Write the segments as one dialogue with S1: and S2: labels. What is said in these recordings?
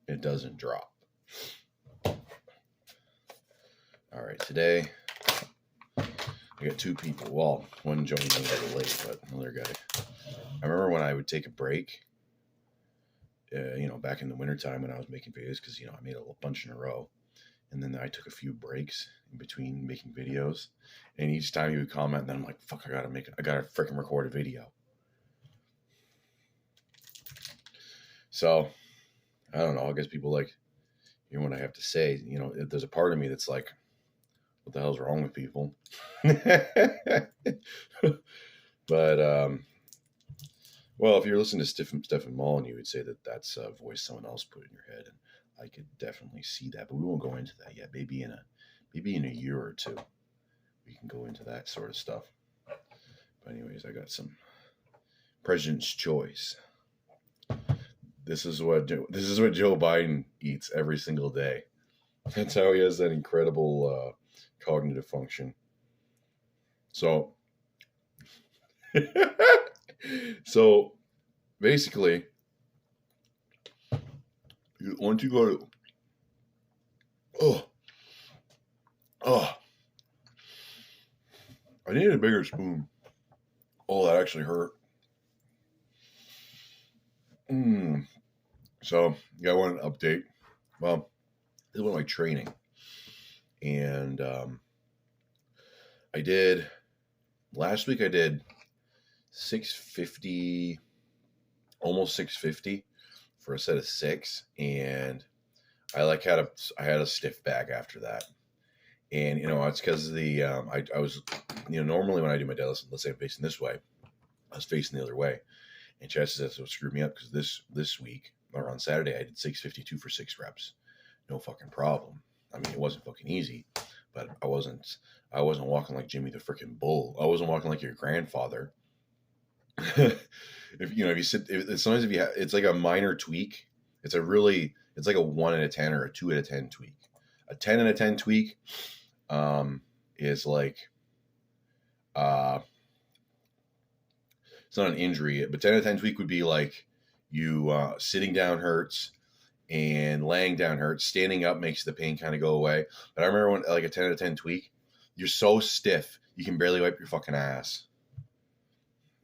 S1: It doesn't drop. All right, today I got two people. Well, one joined me a little late, but another guy. I remember when I would take a break, back in the wintertime when I was making videos, because, I made a bunch in a row. And then I took a few breaks in between making videos. And each time he would comment, and then I'm like, fuck, I gotta freaking record a video. So, I don't know. I guess people like hearing what I have to say. There's a part of me that's like, what the hell's wrong with people? But, well, if you're listening to Stephen Mullen, you would say that that's a voice someone else put in your head. And I could definitely see that, but we won't go into that yet. Maybe in a year or two, we can go into that sort of stuff. But anyways, I got some President's Choice. This is what Joe Biden eats every single day. That's how he has that incredible cognitive function. So, basically, once you go to I needed a bigger spoon. Oh, that actually hurt. So, I want an update. Well, this was my training. And last week I did 650, almost 650 for a set of 6. And I had a stiff back after that. And, it's because of the, I was, normally when I do my deadlift, let's say I'm facing this way, I was facing the other way. And Chad says that's what screwed me up, because this week, or on Saturday, I did 652 for 6 reps. No fucking problem. I mean, it wasn't fucking easy, but I wasn't walking like Jimmy the freaking Bull. I wasn't walking like your grandfather. It's like a minor tweak. It's like a 1 out of 10 or a 2 out of 10 tweak. A 10 out of 10 tweak is like, it's not an injury, but 10 out of 10 tweak would be like you sitting down hurts and laying down hurts. Standing up makes the pain kind of go away. But I remember when, like, a 10 out of 10 tweak, you're so stiff you can barely wipe your fucking ass.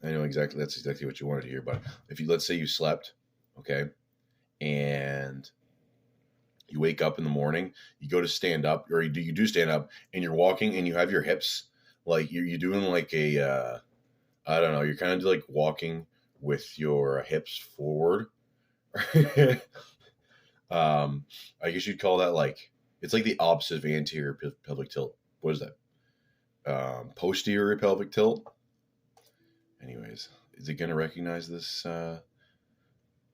S1: I know exactly, that's exactly what you wanted to hear. But let's say you slept, okay, and you wake up in the morning, you go to stand up, or you do stand up, and you're walking, and you have your hips, like you're doing like a, I don't know, you're kind of like walking with your hips forward. I guess you'd call that, like, it's like the opposite of anterior pelvic tilt. What is that? Posterior pelvic tilt. Anyways, is it gonna recognize this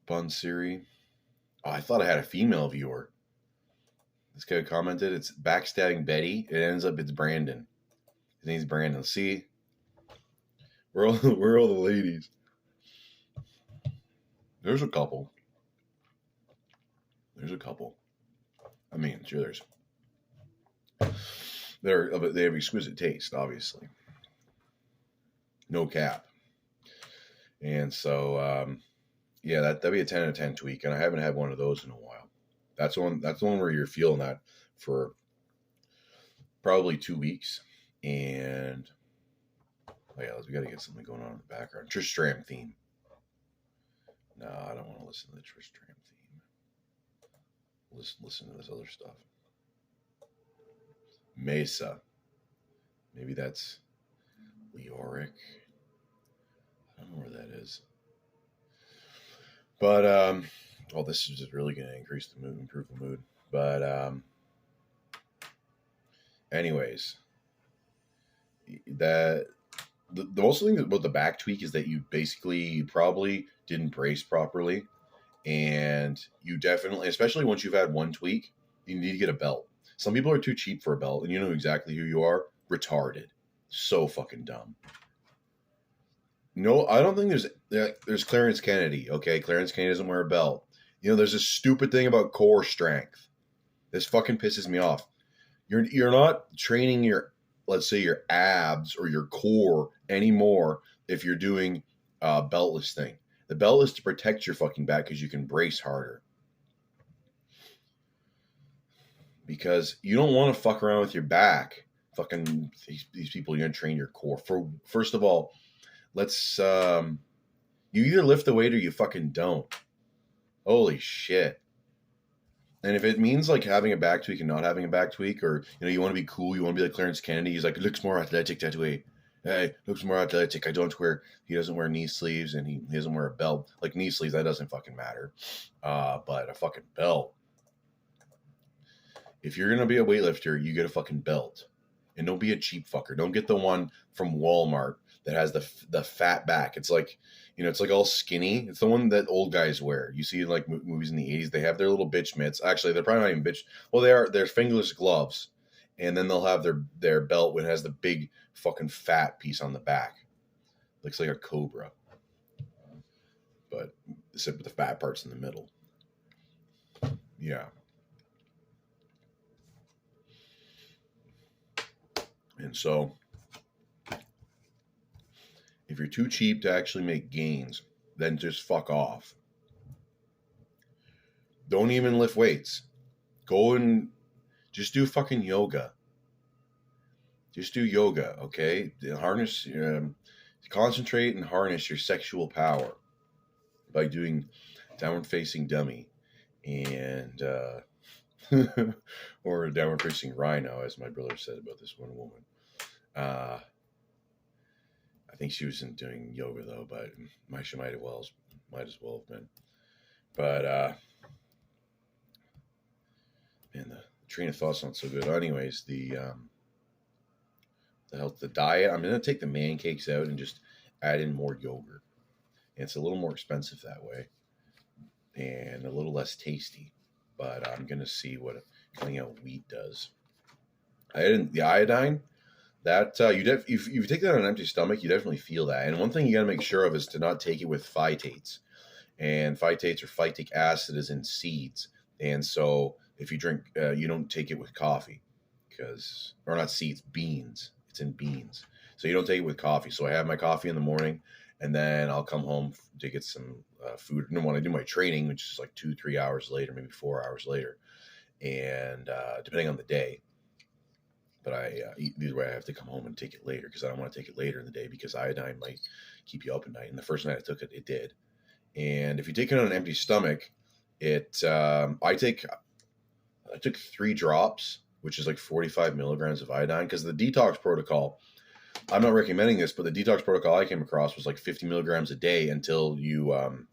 S1: Bun Siri? Oh, I thought I had a female viewer. This guy commented, it's backstabbing Betty. It ends up it's Brandon. His name's Brandon. See, we're all the ladies. There's a couple. I mean, sure, they have exquisite taste, obviously. No cap. And so, yeah, that'd be a 10 out of 10 tweak, and I haven't had one of those in a while. That's the one where you're feeling that for probably 2 weeks. And oh yeah, we got to get something going on in the background. Trish Stram theme. No, I don't want to listen to the Trish Stram theme. Listen to this other stuff. Mesa. Maybe that's Leoric. I don't know where that is. But this is just really going to improve the mood. But anyways, the most thing about the back tweak is that you basically probably didn't brace properly, and you definitely, especially once you've had one tweak, you need to get a belt. Some people are too cheap for a belt, and you know exactly who you are. Retarded. So fucking dumb. No, I don't think there's Clarence Kennedy. Okay, Clarence Kennedy doesn't wear a belt. There's this stupid thing about core strength. This fucking pisses me off. You're not training your, let's say, your abs or your core anymore if you're doing a beltless thing. The belt is to protect your fucking back because you can brace harder. because you don't want to fuck around with your back. Fucking these people, you're gonna train your core. First of all, let's you either lift the weight or you fucking don't. Holy shit. And if it means like having a back tweak and not having a back tweak, or you want to be cool, you want to be like Clarence Kennedy, he's like, it looks more athletic that way. Hey, looks more athletic. He doesn't wear knee sleeves, and he doesn't wear a belt. Like knee sleeves, that doesn't fucking matter. But a fucking belt. If you're gonna be a weightlifter, you get a fucking belt. And don't be a cheap fucker. Don't get the one from Walmart that has the fat back. It's like, it's like all skinny. It's the one that old guys wear. You see like movies in the 80s, they have their little bitch mitts. Actually, they're probably not even bitch. Well, they're fingerless gloves. And then they'll have their belt when it has the big fucking fat piece on the back. Looks like a cobra. But except with the fat parts in the middle. Yeah. And so, if you're too cheap to actually make gains, then just fuck off. Don't even lift weights. Go and just do fucking yoga. Just do yoga, okay? Concentrate and harness your sexual power by doing downward facing dummy and or a downward facing rhino, as my brother said about this one woman. I think she wasn't doing yoga though, but she might as well have been. But man, the train of thought's not so good. Anyways, the diet. I'm gonna take the man cakes out and just add in more yogurt. And it's a little more expensive that way, and a little less tasty. But I'm gonna see what cutting out wheat does. The iodine. That if you take that on an empty stomach, you definitely feel that. And one thing you got to make sure of is to not take it with phytates. And phytates or phytic acid is in seeds. And so if you drink, you don't take it with coffee, or not seeds, beans. It's in beans. So you don't take it with coffee. So I have my coffee in the morning, and then I'll come home to get some food. And when I do my training, which is like 2-3 hours later, maybe 4 hours later, and depending on the day. But either way, I have to come home and take it later because I don't want to take it later in the day because iodine might keep you up at night. And the first night I took it, it did. And if you take it on an empty stomach, I took 3 drops, which is like 45 milligrams of iodine, because the detox protocol, I'm not recommending this, but the detox protocol I came across was like 50 milligrams a day until you, and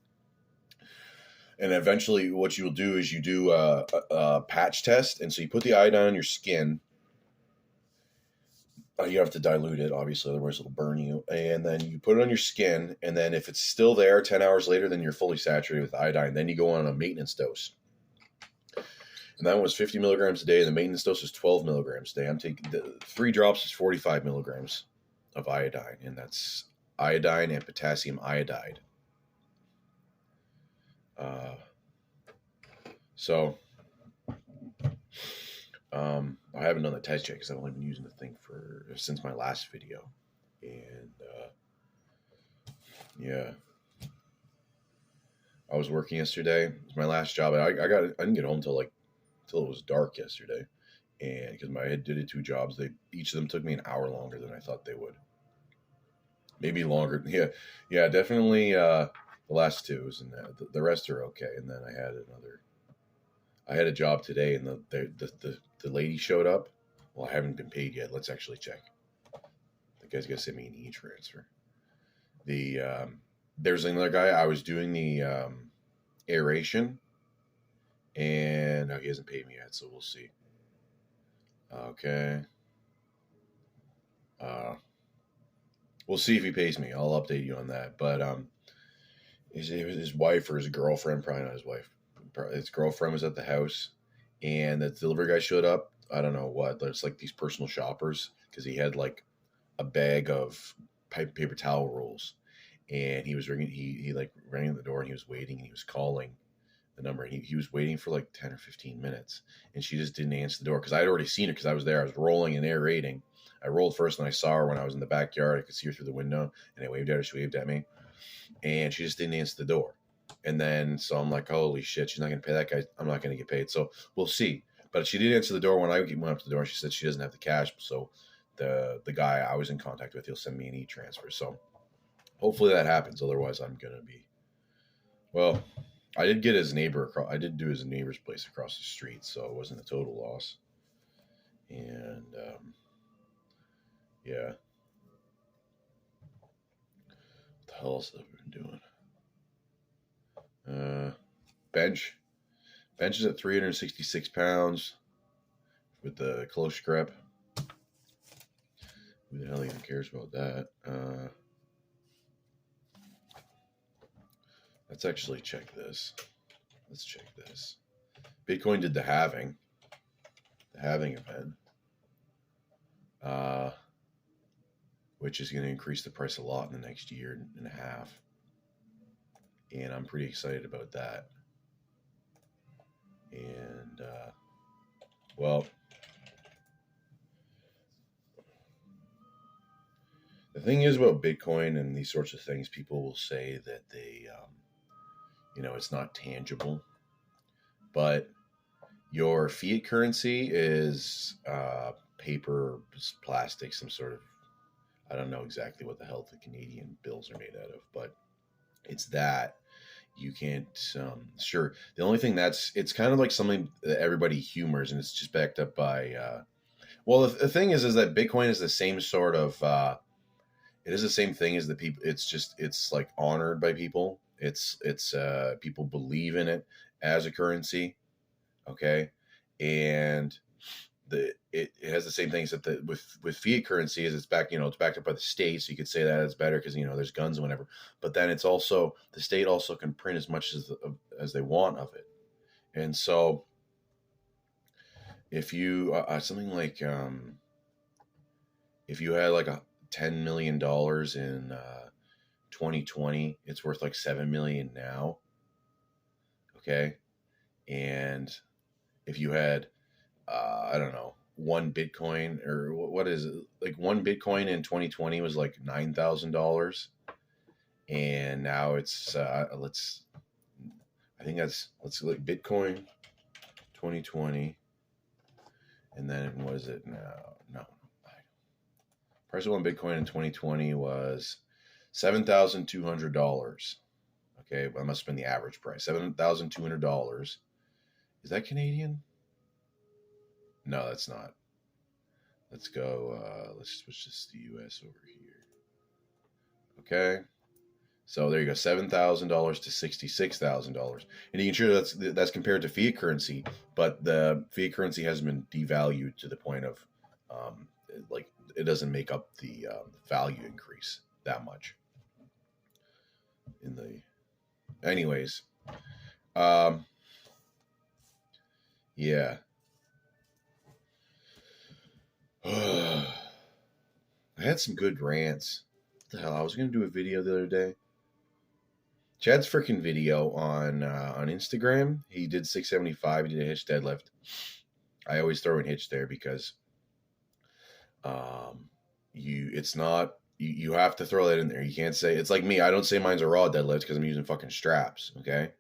S1: eventually what you will do is you do a patch test. And so you put the iodine on your skin. You have to dilute it, obviously, otherwise it'll burn you. And then you put it on your skin, and then if it's still there 10 hours later, then you're fully saturated with iodine. Then you go on a maintenance dose. And that one was 50 milligrams a day. The maintenance dose is 12 milligrams a day. I'm taking 3 drops is 45 milligrams of iodine, and that's iodine and potassium iodide. I haven't done the test yet because I've only been using the thing since my last video. And yeah, I was working yesterday. It was my last job. I didn't get home till it was dark yesterday, and because I did 2 jobs, each of them took me an hour longer than I thought they would. Maybe longer. Yeah, definitely. The last 2, and the rest are okay. And then I had a job today, and the lady showed up. Well, I haven't been paid yet. Let's actually check. The guy's gonna send me an e-transfer. There's another guy. I was doing the aeration, and he hasn't paid me yet, so we'll see. Okay. We'll see if he pays me. I'll update you on that. But his wife or his girlfriend, probably not his wife. His girlfriend was at the house, and the delivery guy showed up. I don't know what. It's like these personal shoppers, because he had like a bag of paper towel rolls, and he was ringing. He like rang the door, and he was waiting, and he was calling the number, and he was waiting for like 10 or 15 minutes, and she just didn't answer the door because I had already seen her because I was there. I was rolling and aerating. I rolled first, and I saw her when I was in the backyard. I could see her through the window, and I waved at her. She waved at me, and she just didn't answer the door. And then so I'm like, holy shit, she's not gonna pay that guy. I'm not gonna get paid. So we'll see. But she did answer the door when I went up to the door. She said she doesn't have the cash, so the guy I was in contact with, he'll send me an e-transfer. So hopefully that happens. Otherwise, I'm gonna be. Well, I did get his neighbor. I did do his neighbor's place across the street, so it wasn't a total loss. And yeah, what the hell else have we been doing? Bench is at 366 pounds with the close grip. Who the hell even cares about that? Let's actually check this. Let's check this. Bitcoin did the halving event, which is going to increase the price a lot in the next year and a half. And I'm pretty excited about that. And, well, the thing is about Bitcoin and these sorts of things, people will say that they, it's not tangible. But your fiat currency is paper, plastic, some sort of, I don't know exactly what the hell the Canadian bills are made out of, but it's that. You can't, sure. The only thing it's kind of like something that everybody humors, and it's just backed up by, well, the thing is that Bitcoin is the same sort of, it is the same thing as the people. It's like honored by people. It's people believe in it as a currency. Okay. And it has the same things that with fiat currency is it's backed up by the state. So you could say that it's better because, there's guns and whatever, but then it's also, the state also can print as much as they want of it. And so if you, something like, if you had like $10 million in 2020, it's worth like $7 million now. Okay. And if you had, I don't know, one Bitcoin, or what is it? Like one Bitcoin in 2020 was like $9,000. And now it's, let's look, Bitcoin 2020. And then what is it now? No. Price of one Bitcoin in 2020 was $7,200. Okay, that must have been the average price. $7,200. Is that Canadian? No, that's not. Let's go. Let's switch this to US over here. Okay. So there you go, $7,000 to $66,000, and you can sure that's compared to fiat currency, but the fiat currency hasn't been devalued to the point of, like it doesn't make up the value increase that much. Anyways, yeah. I had some good rants. What the hell? I was gonna do a video the other day. Chad's freaking video on Instagram. He did 675. He did a hitch deadlift. I always throw in hitch there because you have to throw that in there. You can't say, it's like me. I don't say mine's a raw deadlift because I'm using fucking straps. Okay.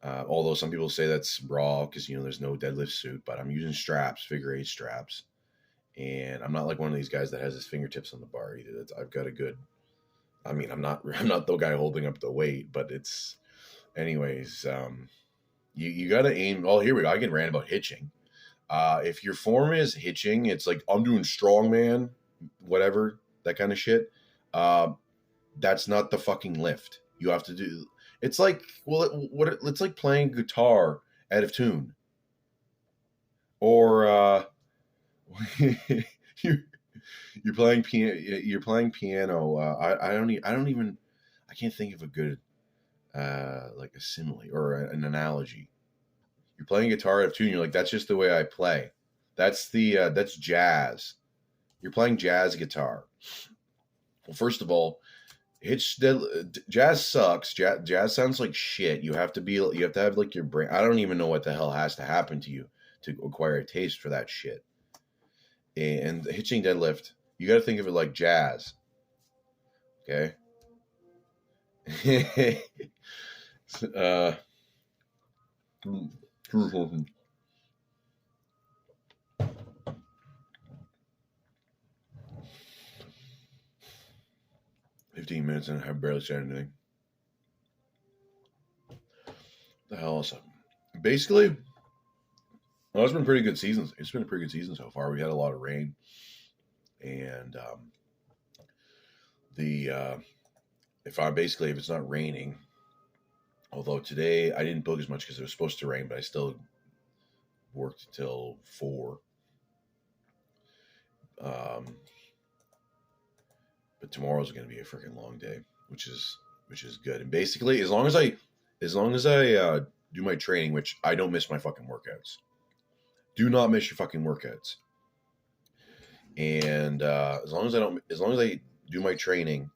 S1: Although some people say that's raw because there's no deadlift suit, but I'm using straps, figure 8 straps, and I'm not like one of these guys that has his fingertips on the bar either. I've got a good. I mean, I'm not the guy holding up the weight, but it's, anyways, you got to aim. Oh, here we go. I can rant about hitching. If your form is hitching, it's like, I'm doing strongman, whatever, that kind of shit. That's not the fucking lift. You have to do, it's like, well, it's like playing guitar out of tune. Or, you're playing piano. I can't think of a good, like a simile or an analogy. You're playing guitar out of tune. You're like, that's just the way I play. That's that's jazz. You're playing jazz guitar. Well, first of all, jazz sucks. Jazz sounds like shit. You have to have like your brain. I don't even know what the hell has to happen to you to acquire a taste for that shit. And hitching deadlift, you got to think of it like jazz. Okay. 15 minutes and I have barely said anything. What the hell else? Basically, well, it's been pretty good seasons. It's been a pretty good season so far. We had a lot of rain, and if it's not raining, although today I didn't book as much because it was supposed to rain, but I still worked till 4. But tomorrow's going to be a freaking long day, which is good. And basically, as long as I do my training, which I don't miss my fucking workouts. Do not miss your fucking workouts. And as long as I do my training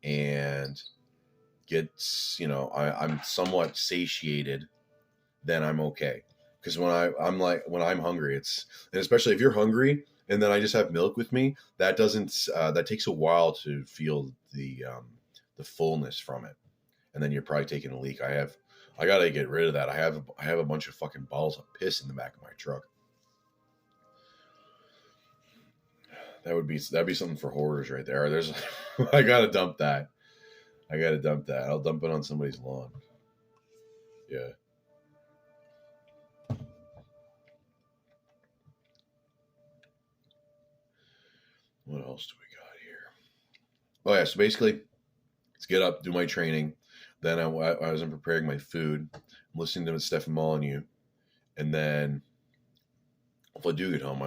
S1: and get, I'm somewhat satiated, then I'm okay. Because when I'm hungry, and especially if you're hungry and then I just have milk with me, that takes a while to feel the fullness from it. And then you're probably taking a leak. I gotta get rid of that. I have a bunch of fucking bottles of piss in the back of my truck. That'd be something for hoarders right there. I gotta dump that. I'll dump it on somebody's lawn. Yeah. What else do we got here? Oh yeah, so basically, let's get up, do my training. Then I was preparing my food, I'm listening to Stefan Molyneux, and then if I do get home,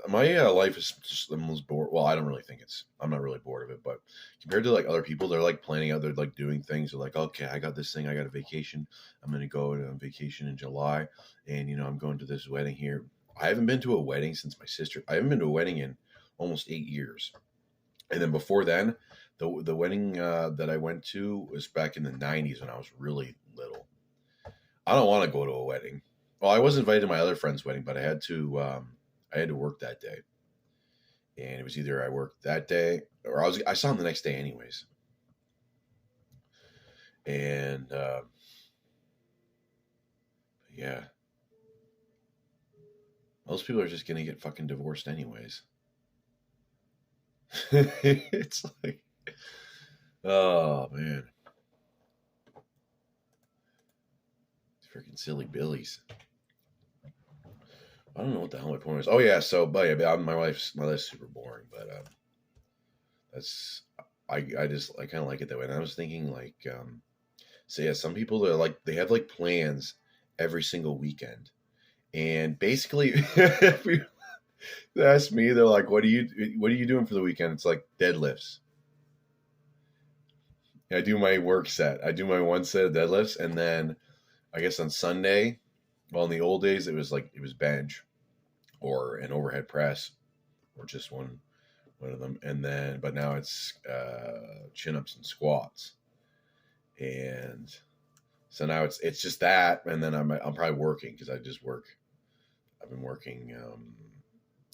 S1: my life is just the most bored. Well, I don't really think I'm not really bored of it, but compared to like other people, they're like planning out, they're like doing things. They're like, okay, I got this thing, I got a vacation. I'm going to go on vacation in July, and I'm going to this wedding here. I haven't been to a wedding since my sister. I haven't been to a wedding in almost 8 years. And then before then, the wedding that I went to was back in the 90s when I was really little. I don't want to go to a wedding. Well, I was invited to my other friend's wedding, but I had to work that day. And it was either I worked that day or I saw him the next day anyways. And yeah. Most people are just going to get fucking divorced anyways. It's like, oh man. Freaking silly billies. I don't know what the hell my point is. Oh yeah, so but yeah, my life's super boring, but I kind of like it that way. And I was thinking like, so yeah, some people they have like plans every single weekend, and basically, if you ask me, they're like, what are you doing for the weekend? It's like deadlifts. I do my work set. I do my one set of deadlifts, and then I guess on Sunday, well, in the old days, it was bench or an overhead press or just one of them. And then, but now it's chin ups and squats. And so now it's just that. And then I'm probably working because I just work. I've been working.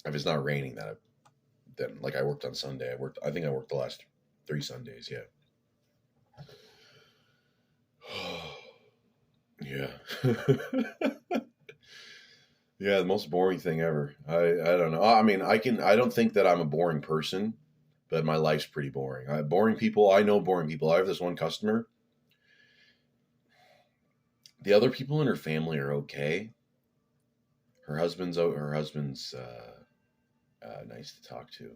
S1: If it's not raining, then like I worked on Sunday. I think I worked the last 3 Sundays. Yeah. Yeah. Yeah, the most boring thing ever. I don't know. I mean, I don't think that I'm a boring person, but my life's pretty boring. I know boring people. I have this one customer. The other people in her family are okay. Her husband's nice to talk to.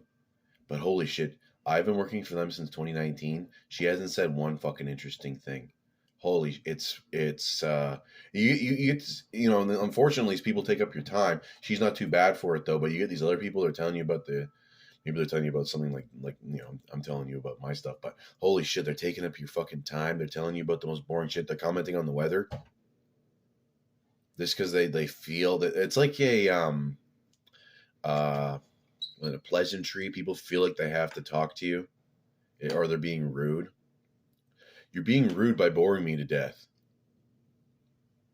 S1: But holy shit, I've been working for them since 2019. She hasn't said one fucking interesting thing. Holy, it's unfortunately these people take up your time. She's not too bad for it though, but you get these other people that are telling you about maybe they're telling you about something like I'm telling you about my stuff, but holy shit, they're taking up your fucking time. They're telling you about the most boring shit. They're commenting on the weather. Just because they feel that it's like a pleasantry. People feel like they have to talk to you, or they're being rude. You're being rude by boring me to death.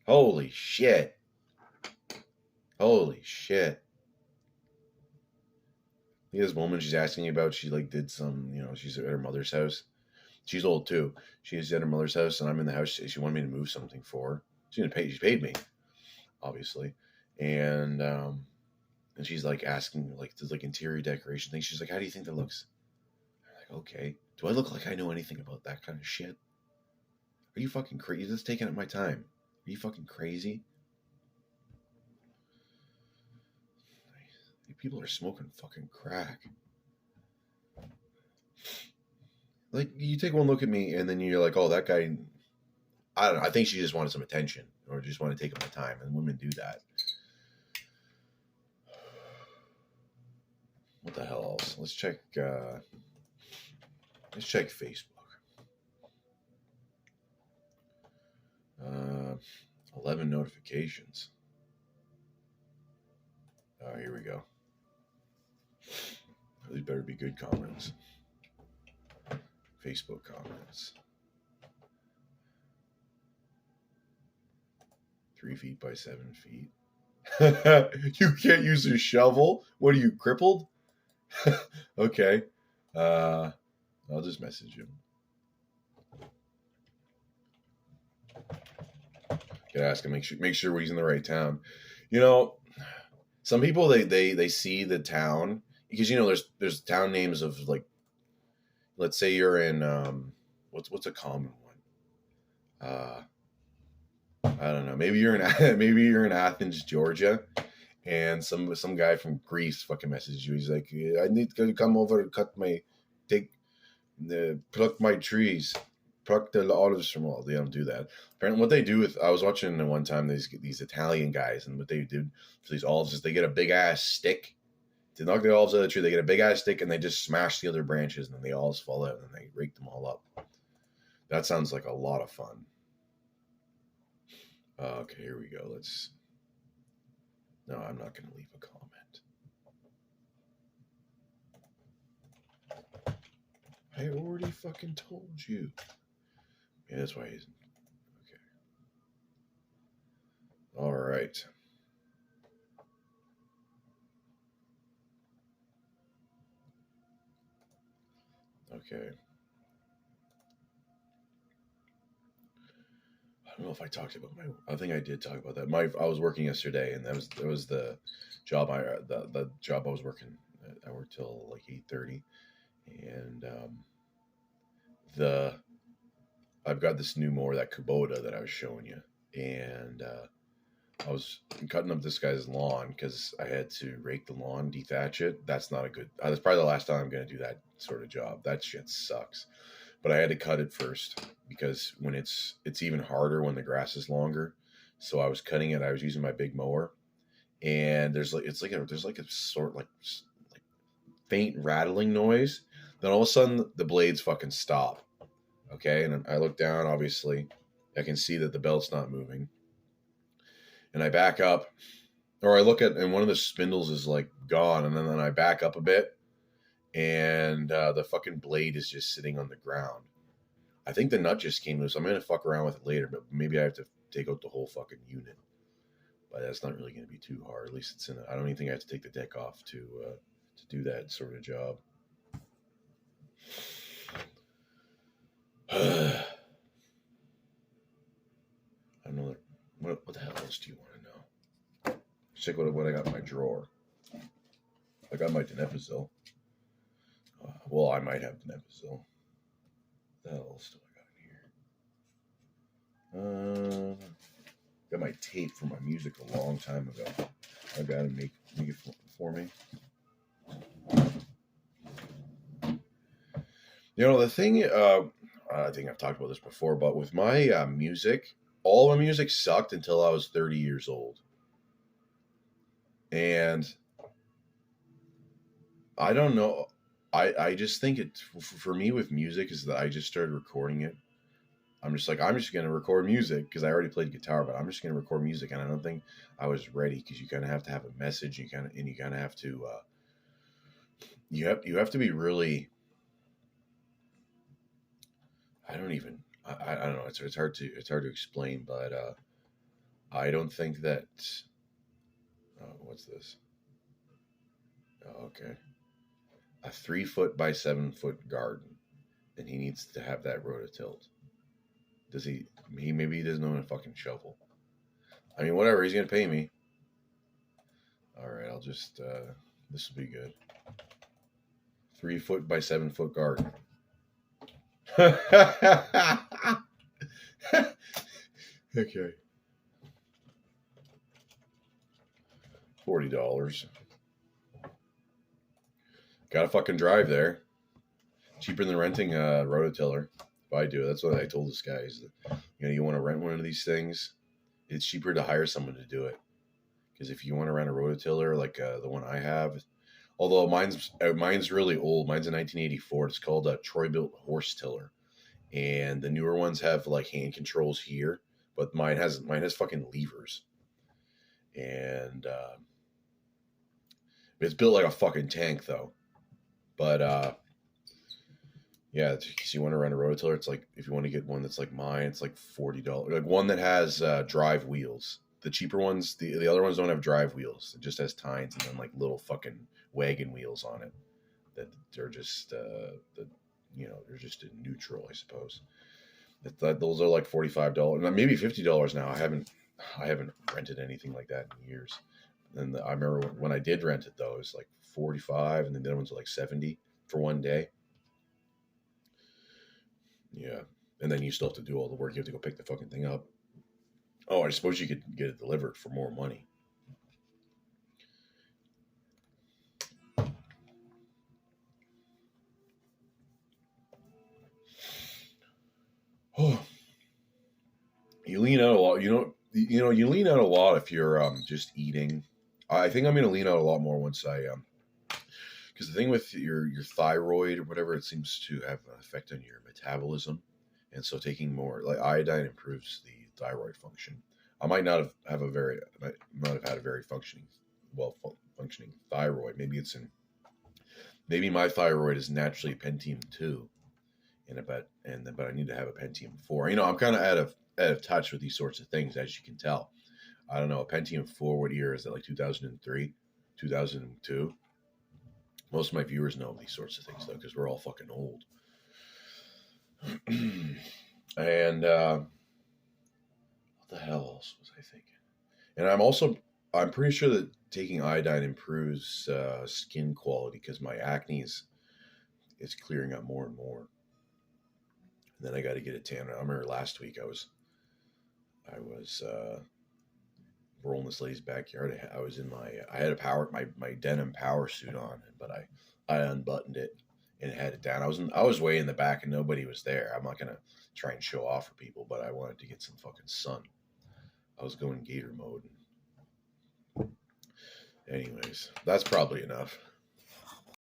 S1: Holy shit. Holy shit. This woman she's asking me about, she did some, she's at her mother's house. She's old too. She's at her mother's house and I'm in the house. She wanted me to move something for her. She paid me, obviously. And she's asking, does interior decoration things. She's like, how do you think that looks? I'm Like, okay, do I look like I know anything about that kind of shit? Are you fucking crazy? You're just taking up my time. Are you fucking crazy? People are smoking fucking crack. Like, you take one look at me and then you're like, oh, that guy, I don't know. I think she just wanted some attention or just want to take up my time. And women do that. What the hell else? Let's check Facebook. 11 notifications. Oh, here we go. These better be good comments. Facebook comments. 3 feet by 7 feet. You can't use a shovel? What are you, crippled? Okay. I'll just message him. Gotta ask him, make sure he's in the right town. You know, some people they see the town because you know there's town names of like, let's say you're in what's a common one? I don't know. Maybe you're in Athens, Georgia, and some guy from Greece fucking messages you. He's like, I need to come over and pluck my trees, pluck the olives from all. They don't do that. Apparently, what they do with I was watching one time these Italian guys, and what they do for these olives is they get a big ass stick to knock the olives out of the tree. They get a big ass stick and they just smash the other branches, and then the olives fall out, and they rake them all up. That sounds like a lot of fun. Okay, here we go. No, I'm not going to leave a comment. I already fucking told you. Yeah, that's why he's... Okay. All right. Okay. I don't know if I talked about I think I did talk about that. I was working yesterday, and that was the job the job I was working. I worked till like 8:30, and I've got this new mower, that Kubota that I was showing you, and I was cutting up this guy's lawn because I had to rake the lawn, dethatch it. That's not a good. That's probably the last time I'm going to do that sort of job. That shit sucks. But I had to cut it first because when it's even harder when the grass is longer. So I was cutting it. I was using my big mower, and there's like a sort like faint rattling noise. Then all of a sudden the blades fucking stop. Okay, and I look down. Obviously, I can see that the belt's not moving, and I back up, or I look at, and one of the spindles is like gone, and then I back up a bit, and the fucking blade is just sitting on the ground. I think the nut just came loose. I'm gonna fuck around with it later, but maybe I have to take out the whole fucking unit. But that's not really gonna be too hard. At least it's in. I don't even think I have to take the deck off to do that sort of job. I don't know. What the hell else do you want to know? Check what I got in my drawer. I got my Donepezil. Well, I might have Donepezil. What the hell else do I got in here? Got my tape for my music a long time ago. I gotta make it for me. You know, the thing, I think I've talked about this before, but with my music, all my music sucked until I was 30 years old. And I don't know. I just think it, for me with music, is that I just started recording it. I'm just going to record music because I already played guitar, but I'm just going to record music. And I don't think I was ready because you kind of have to have a message. You kind of have to, you have to be really, I don't know. It's hard to explain, but I don't think that. What's this? Oh, okay, a 3 foot by 7 foot garden, and he needs to have that rototilt. Does he? Maybe he doesn't own a fucking shovel. I mean, whatever. He's gonna pay me. All right, I'll just. This will be good. 3 foot by 7 foot garden. Okay. $40. Got to fucking drive there. Cheaper than renting a rototiller. If I do, that's what I told this guy. Is that, you want to rent one of these things, it's cheaper to hire someone to do it. Because if you want to rent a rototiller like the one I have, although mine's really old, mine's a 1984. It's called a Troy-Bilt horse tiller, and the newer ones have like hand controls here, but mine has fucking levers, and it's built like a fucking tank though. But yeah, because you want to rent a rototiller, it's like if you want to get one that's like mine, it's like $40. Like one that has drive wheels. The cheaper ones, the other ones don't have drive wheels. It just has tines and then like little fucking wagon wheels on it. That they're just they're just in neutral, I suppose. Those are like $45, maybe $50 now. I haven't rented anything like that in years. And I remember when I did rent it though, it was like 45, and then the other ones were like 70 for one day. Yeah, and then you still have to do all the work. You have to go pick the fucking thing up. Oh, I suppose you could get it delivered for more money. Oh, you lean out a lot. You lean out a lot if you're just eating. I think I'm going to lean out a lot more once I because the thing with your thyroid or whatever, it seems to have an effect on your metabolism, and so taking more like iodine improves the thyroid function. I might not have had a very functioning thyroid. Maybe my thyroid is naturally Pentium 2, but I need to have a Pentium 4. I'm kind of out of touch with these sorts of things, as you can tell. I don't know, a Pentium 4, what year is that, like 2003, 2002? Most of my viewers know these sorts of things, though, because we're all fucking old. And what the hell else was I thinking? And I'm pretty sure that taking iodine improves skin quality, because my acne is clearing up more and more. And then I got to get a tan. I remember last week I was rolling this lady's backyard. I had my denim power suit on, but I unbuttoned it and had it down. I was way in the back and nobody was there. I'm not gonna try and show off for people, but I wanted to get some fucking sun. I was going gator mode. Anyways, that's probably enough.